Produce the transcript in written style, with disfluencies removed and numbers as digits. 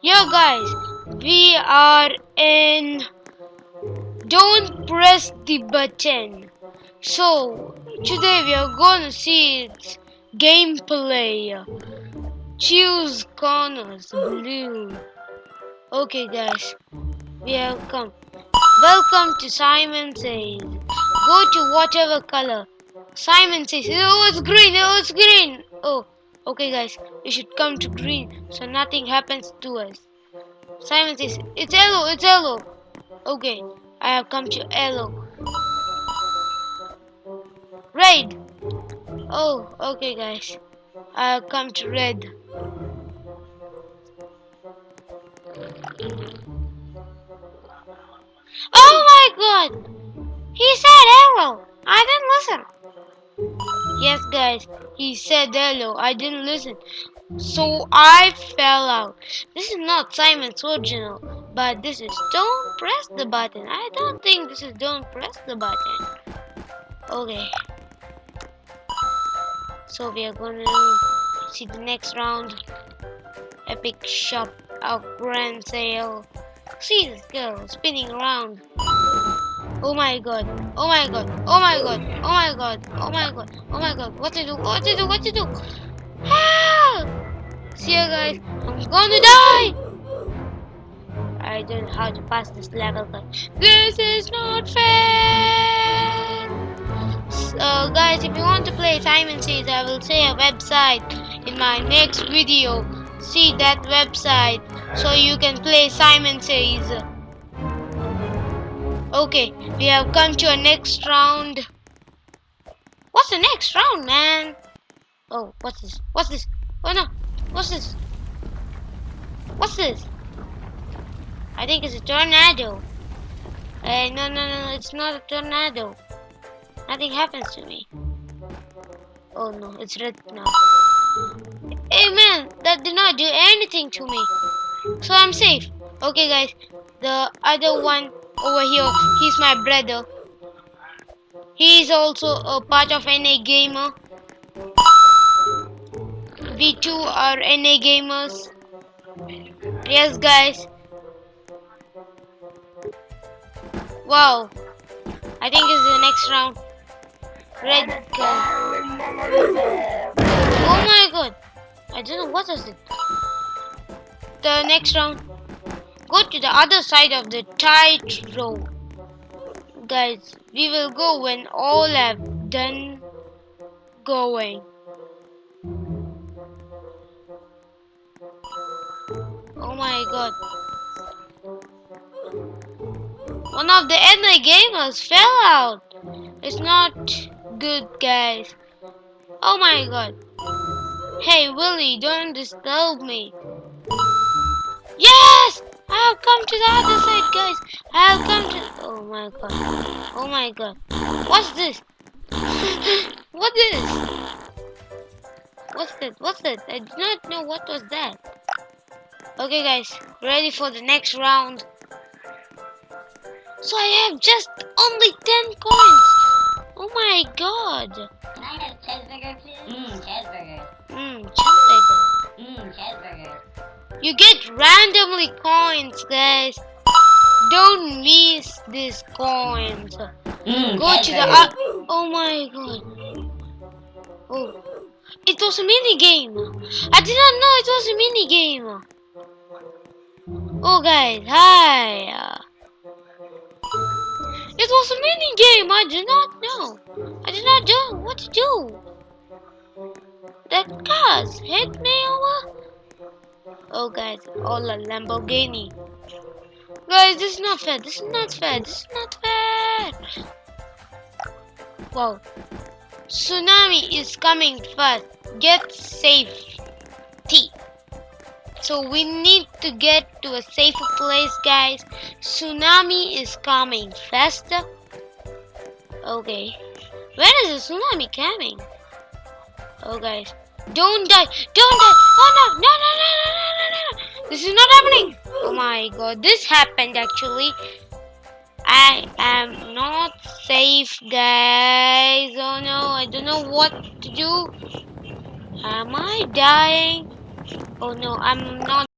Yo guys, we are in Don't Press the Button. So, today we are gonna see its gameplay. Choose corners, blue. Okay guys, we have come. Welcome to Simon Says. Go to whatever color. Simon says, oh it's green, oh it's green. Oh, okay guys, we should come to green so nothing happens to us. Simon says, it's yellow, it's yellow. Okay, I have come to yellow. Red. Oh, okay guys. I have come to red. Oh my god! He said yellow. I didn't listen. Yes guys, he said yellow. I didn't listen. So I fell out. This is not Simon's original, but this is don't press the button. I don't think this is don't press the button. Okay. So we are gonna see the next round. Epic shop of grand sale. See this girl spinning around. Oh my god. Oh my god. Oh my god. Oh my god. Oh my god. Oh my god. What to do? What to do? What to do? Help! See you guys. I'm gonna die. I don't know how to pass this level, but this is not fair. Guys, if you want to play Simon Says, I will say a website in my next video. See that website so you can play Simon Says. Okay, we have come to a next round. What's the next round, man? Oh, what's this? What's this? Oh no, what's this? What's this? I think it's a tornado. No, it's not a tornado. Nothing happens to me. Oh no, it's red now. Hey man, that did not do anything to me. So I'm safe. Okay guys, the other one over here, he's my brother. He is also a part of N.A.G gamer. We two are N.A.G gamers. Yes guys. Wow. I think it's the next round. Red guy. Oh my god. I don't know what is it. The next round. Go to the other side of the tightrope. Guys, we will go when all have done going. Oh my god. One of the N.A.G gamers fell out. It's not good, guys. Oh my god. Hey, Willie, don't disturb me. Yes! I have come to the other side, guys. I have come to... Oh my god. Oh my god. What's this? What is? What's that? What's that? I do not know what was that. Okay, guys. Ready for the next round. So I have just only 10 coins. Oh my god. Can I have cheeseburger, please? Cheeseburger. Cheeseburger. Cheeseburger. You get randomly coins, guys. Don't miss these coins. Go to the oh my god. Oh, it was a mini game. I did not know it was a mini game. Oh guys, hi. It was a mini game. I did not know. I did not know what to do. That cars hit me over. Oh guys, all a Lamborghini. Guys, this is not fair. This is not fair. This is not fair. Wow. Tsunami is coming fast. Get safety. So we need to get to a safer place, guys. Tsunami is coming faster. Okay. When is the tsunami coming? Oh guys. Don't die. Don't die. Oh no. No. This is not happening. Oh my god. This happened actually. I am not safe, guys. Oh no. I don't know what to do. Am I dying? Oh no. I'm not.